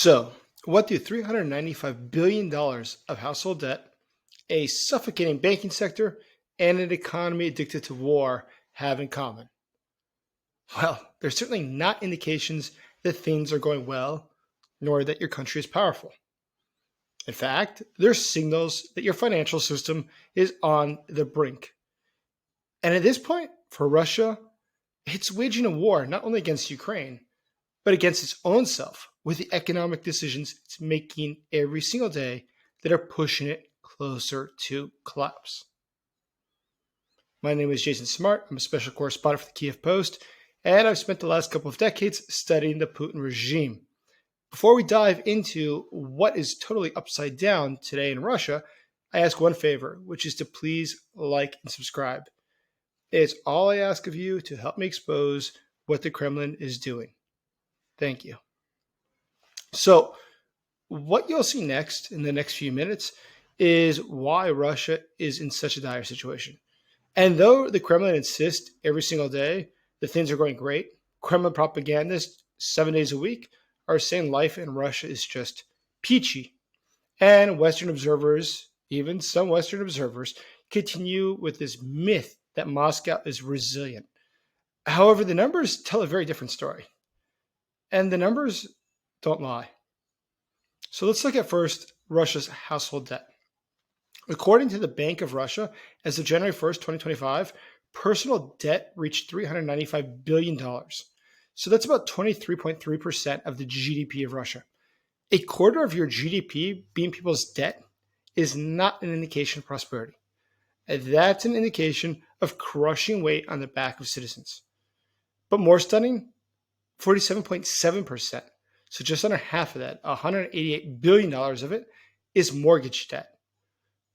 So, what do $395 billion of household debt, a suffocating banking sector, and an economy addicted to war have in common? Well, they're certainly not indications that things are going well, nor that your country is powerful. In fact, they're signals that your financial system is on the brink. And at this point, for Russia, it's waging a war not only against Ukraine, but against its own self with the economic decisions it's making every single day that are pushing it closer to collapse. My name is Jason Smart. I'm a special correspondent for the Kiev Post, and I've spent the last couple of decades studying the Putin regime. Before we dive into what is totally upside down today in Russia, I ask one favor, which is to please like and subscribe. It's all I ask of you to help me expose what the Kremlin is doing. Thank you. So, what you'll see next in the next few minutes is why Russia is in such a dire situation. And though the Kremlin insists every single day that things are going great, Kremlin propagandists 7 days a week are saying life in Russia is just peachy. And Western observers, even some Western observers, continue with this myth that Moscow is resilient. However, the numbers tell a very different story. And the numbers don't lie. So let's look at first Russia's household debt. According to the Bank of Russia, as of January 1st, 2025, personal debt reached $395 billion. So that's about 23.3% of the GDP of Russia. A quarter of your GDP being people's debt is not an indication of prosperity. And that's an indication of crushing weight on the back of citizens. But more stunning, 47.7%. So just under half of that, $188 billion of it, is mortgage debt.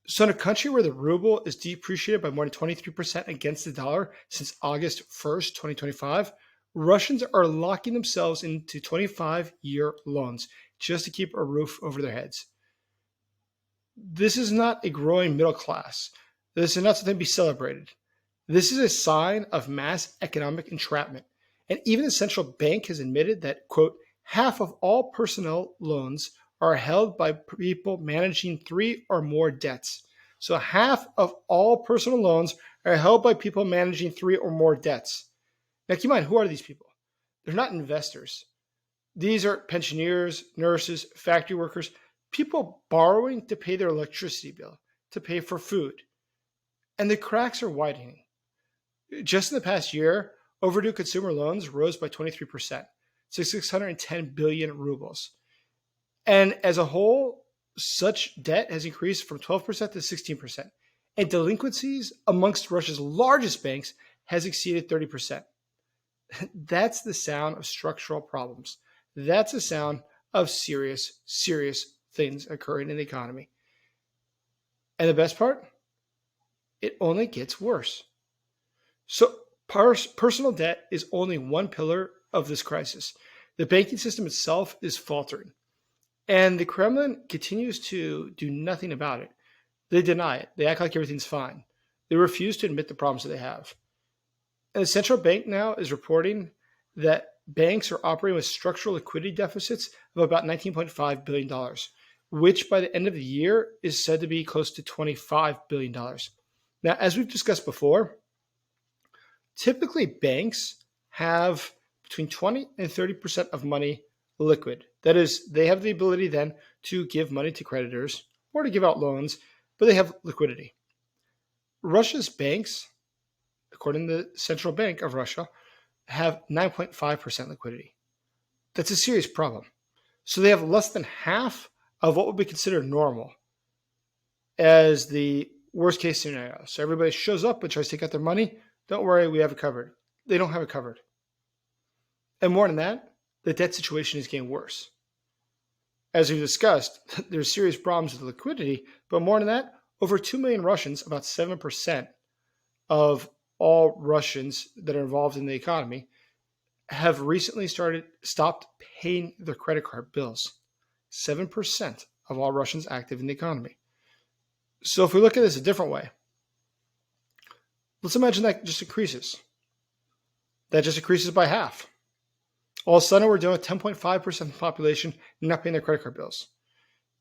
So in a country where the ruble is depreciated by more than 23% against the dollar since August 1st, 2025, Russians are locking themselves into 25-year loans just to keep a roof over their heads. This is not a growing middle class. This is not something to be celebrated. This is a sign of mass economic entrapment. And even the central bank has admitted that, quote, half of all personal loans are held by people managing 3 or more debts. So half of all personal loans are held by people managing 3 or more debts. Now keep in mind, who are these people? They're not investors. These are pensioners, nurses, factory workers, people borrowing to pay their electricity bill, to pay for food. And the cracks are widening. Just in the past year, overdue consumer loans rose by 23% to 610 billion rubles. And as a whole, such debt has increased from 12% to 16%. And delinquencies amongst Russia's largest banks has exceeded 30%. That's the sound of structural problems. That's the sound of serious, serious things occurring in the economy. And the best part? It only gets worse. So personal debt is only one pillar of this crisis. The banking system itself is faltering. And the Kremlin continues to do nothing about it. They deny it. They act like everything's fine. They refuse to admit the problems that they have. And the central bank now is reporting that banks are operating with structural liquidity deficits of about $19.5 billion, which by the end of the year is said to be close to $25 billion. Now, as we've discussed before, typically banks have between 20 and 30% of money liquid. That is, they have the ability then to give money to creditors or to give out loans, but they have liquidity. Russia's banks, according to the Central Bank of Russia, have 9.5% liquidity. That's a serious problem. So they have less than half of what would be considered normal as the worst case scenario. So everybody shows up and tries to take out their money. Don't worry, we have it covered. They don't have it covered. And more than that, the debt situation is getting worse. As we've discussed, there's serious problems with liquidity, but more than that, over 2 million Russians, about 7% of all Russians that are involved in the economy, have recently stopped paying their credit card bills. 7% of all Russians active in the economy. So if we look at this a different way, let's imagine that just increases. That just increases by half. All of a sudden, we're dealing with 10.5% of the population not paying their credit card bills.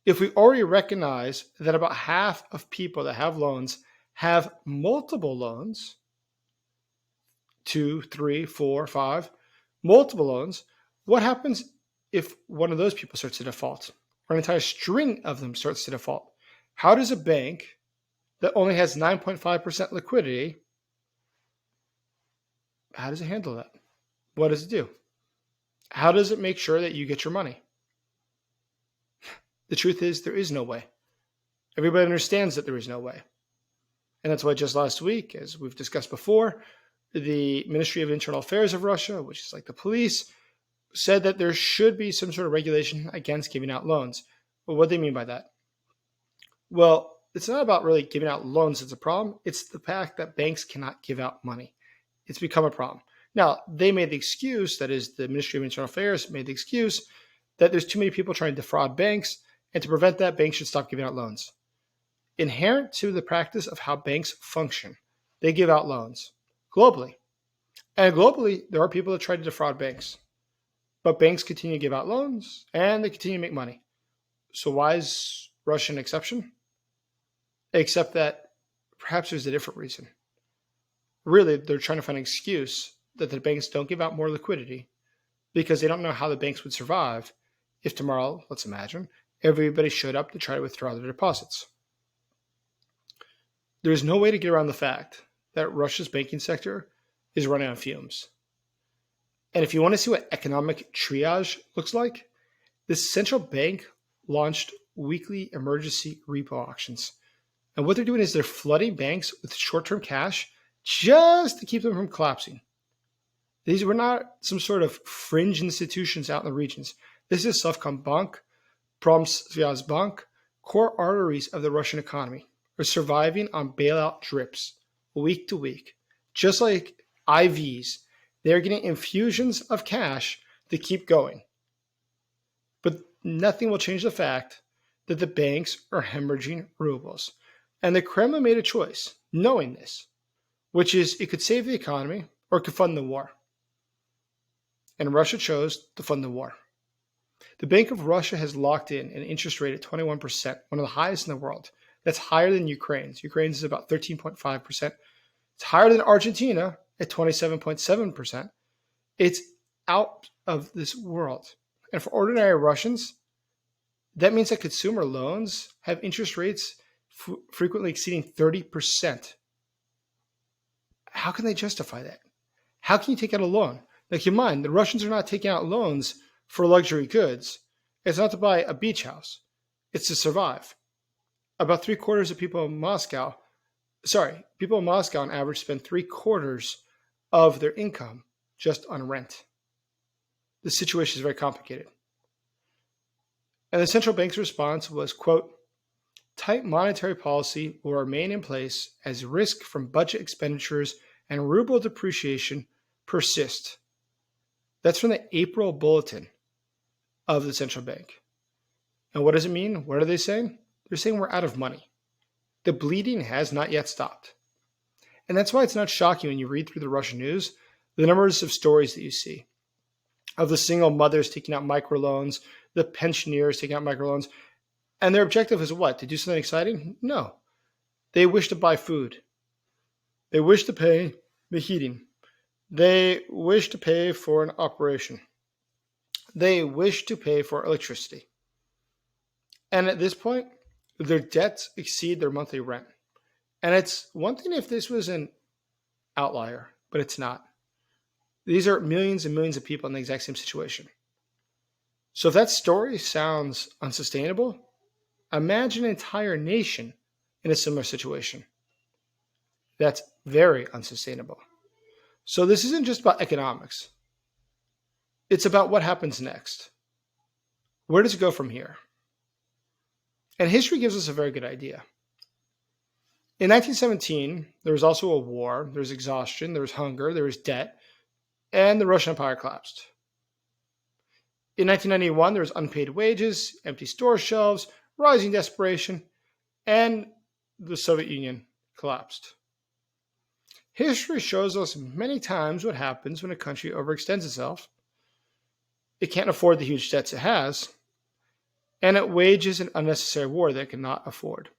If we already recognize that about half of people that have loans have multiple loans, 2, 3, 4, 5, multiple loans, what happens if one of those people starts to default or an entire string of them starts to default? How does a bank that only has 9.5% liquidity, how does it handle that? What does it do? How does it make sure that you get your money? The truth is, there is no way. Everybody understands that there is no way. And that's why just last week, as we've discussed before, the Ministry of Internal Affairs of Russia, which is like the police, said that there should be some sort of regulation against giving out loans. Well, what do they mean by that? Well, it's not about really giving out loans that's a problem. It's the fact that banks cannot give out money. It's become a problem. Now, they made the excuse, that is, the Ministry of Internal Affairs made the excuse that there's too many people trying to defraud banks, and to prevent that, banks should stop giving out loans. Inherent to the practice of how banks function, they give out loans globally. And globally, there are people that try to defraud banks. But banks continue to give out loans, and they continue to make money. So why is Russia an exception? Except that perhaps there's a different reason. Really, they're trying to find an excuse that the banks don't give out more liquidity because they don't know how the banks would survive if tomorrow, let's imagine, everybody showed up to try to withdraw their deposits. There is no way to get around the fact that Russia's banking sector is running on fumes. And if you want to see what economic triage looks like, the central bank launched weekly emergency repo auctions. And what they're doing is they're flooding banks with short-term cash just to keep them from collapsing. These were not some sort of fringe institutions out in the regions. This is Sovcombank, Pромsvyazbank, core arteries of the Russian economy, are surviving on bailout drips week to week. Just like IVs, they're getting infusions of cash to keep going. But nothing will change the fact that the banks are hemorrhaging rubles. And the Kremlin made a choice, knowing this, which is it could save the economy or it could fund the war. And Russia chose to fund the war. The Bank of Russia has locked in an interest rate at 21%, one of the highest in the world. That's higher than Ukraine's. Ukraine's is about 13.5%. It's higher than Argentina at 27.7%. It's out of this world. And for ordinary Russians, that means that consumer loans have interest rates frequently exceeding 30%. How can they justify that? How can you take out a loan? Like, keep in mind, the Russians are not taking out loans for luxury goods. It's not to buy a beach house. It's to survive. About 3/4 of people in Moscow on average spend 3/4 of their income just on rent. The situation is very complicated. And the central bank's response was, quote, tight monetary policy will remain in place as risk from budget expenditures and ruble depreciation persist. That's from the April bulletin of the central bank. And what does it mean? What are they saying? They're saying we're out of money. The bleeding has not yet stopped. And that's why it's not shocking when you read through the Russian news, the numbers of stories that you see of the single mothers taking out microloans, the pensioners taking out microloans. And their objective is what? To do something exciting? No. They wish to buy food. They wish to pay the heating. They wish to pay for an operation. They wish to pay for electricity. And at this point, their debts exceed their monthly rent. And it's one thing if this was an outlier, but it's not. These are millions and millions of people in the exact same situation. So if that story sounds unsustainable, imagine an entire nation in a similar situation. That's very unsustainable. So this isn't just about economics. It's about what happens next. Where does it go from here? And history gives us a very good idea. In 1917, there was also a war, there was exhaustion, there was hunger, there was debt, and the Russian Empire collapsed. In 1991, there was unpaid wages, empty store shelves, rising desperation, and the Soviet Union collapsed. History shows us many times what happens when a country overextends itself. it can't afford the huge debts it has, and it wages an unnecessary war that it cannot afford.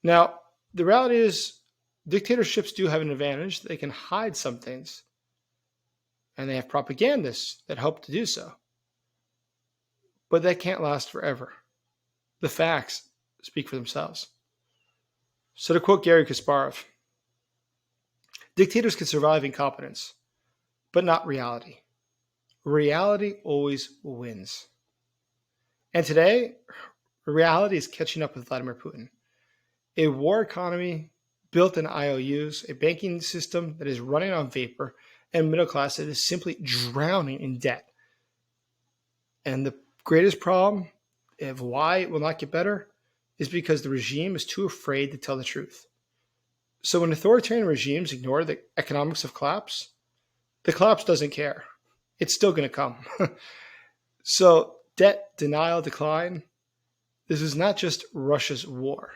Now, the reality is, dictatorships do have an advantage. They can hide some things, and they have propagandists that help to do so. But that can't last forever. The facts speak for themselves. So to quote Gary Kasparov, dictators can survive incompetence, but not reality. Reality always wins. And today, reality is catching up with Vladimir Putin. A war economy built in IOUs, a banking system that is running on vapor, and middle class that is simply drowning in debt. And the greatest problem of why it will not get better is because the regime is too afraid to tell the truth. So when authoritarian regimes ignore the economics of collapse, the collapse doesn't care. It's still going to come. So debt, denial, decline, this is not just Russia's war.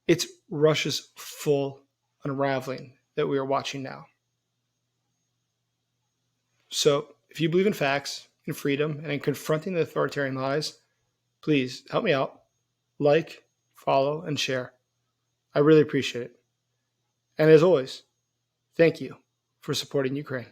It's Russia's full unraveling that we are watching now. So if you believe in facts, in freedom, and in confronting the authoritarian lies, please help me out. Like, follow, and share. I really appreciate it. And as always, thank you for supporting Ukraine.